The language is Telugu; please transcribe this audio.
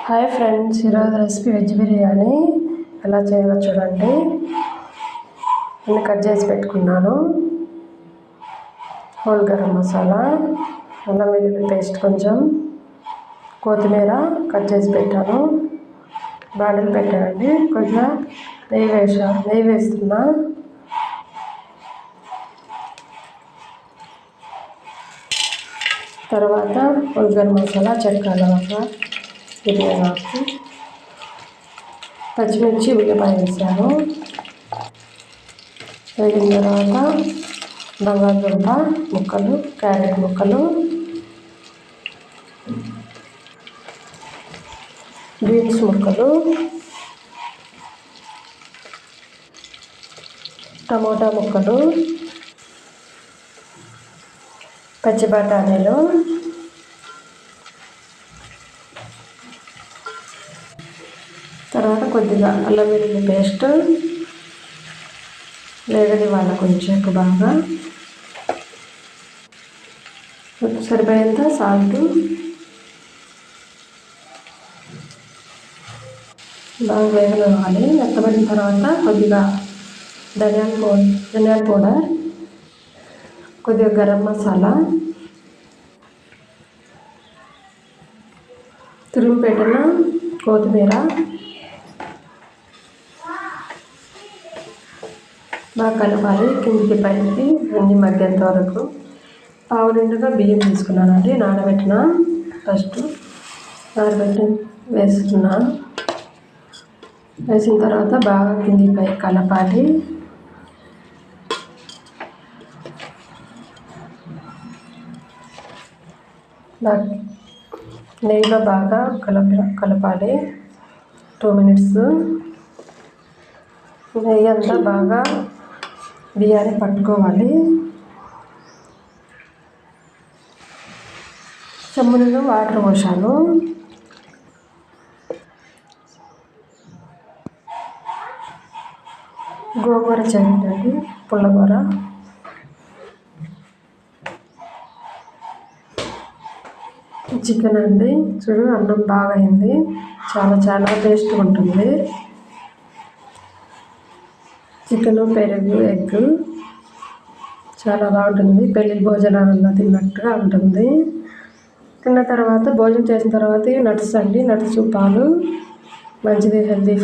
హాయ్ ఫ్రెండ్స్, ఈరోజు రెసిపీ వెజ్ బిర్యానీ ఎలా చేయాలో చూడండి. అన్ని కట్ చేసి పెట్టుకున్నాను. హోల్ గరం మసాలా, అల్లం వెల్లుల్లి పేస్ట్, కొంచెం కొత్తిమీర కట్ చేసి పెట్టాను. బాండిల్ పెట్టానండి. కొంచెం నెయ్యి వేస్తున్నా. తర్వాత హోల్ గరం మసాలా, చెక్క, లవంగ, బిర్యానీ ఆకు, పచ్చిమిర్చి, ఉల్లిపాయ వేసాను. వేగిన తర్వాత బంగాళదుంప ముక్కలు, క్యారెట్ ముక్కలు, బీన్స్ ముక్కలు, టమోటా ముక్కలు, పచ్చి బఠానీలు, తర్వాత కొద్దిగా అల్లం వెల్లుల్లి పేస్ట్ వేగని వాళ్ళ కొంచెం బాగా సరిపోయేంత సాల్ట్, బాగా వేగనివ్వాలి. మెత్తబడిన తర్వాత కొద్దిగా ధనియాల పౌడర్, కొద్దిగా గరం మసాలా, తురిమి పెట్టిన కొత్తిమీర, బాగా కలపాలి. కిందికి పైకి అన్ని మగ్గేంత వరకు. పావు నిండుగా బియ్యం తీసుకున్నానండి, నానబెట్టిన. ఫస్ట్ నానబెట్టి వేస్తున్నాను. వేసిన తర్వాత బాగా కిందికి పైకి కలపాలి. నెయ్యిలో బాగా కలపాలి. 2 minutes. నెయ్యి అంతా బాగా బియ్యాన్ని పట్టుకోవాలి. చెమ్ములో వాటర్ పోసాను. గోంగూర చట్నీ, పుల్లగూర, చికెన్ అండి. చూడు, అన్నం బాగా అయింది. చాలా టేస్ట్గా ఉంటుంది. చికెన్, పెరుగు, ఎగ్ చాలా బాగుంటుంది. పెళ్లి భోజనాలలో తిన్నట్టుగా ఉంటుంది. తిన్న తర్వాత భోజనం చేసిన తర్వాత నట్స్ అండి. నట్స్, పాలు మంచిది, హెల్తీ ఫుడ్.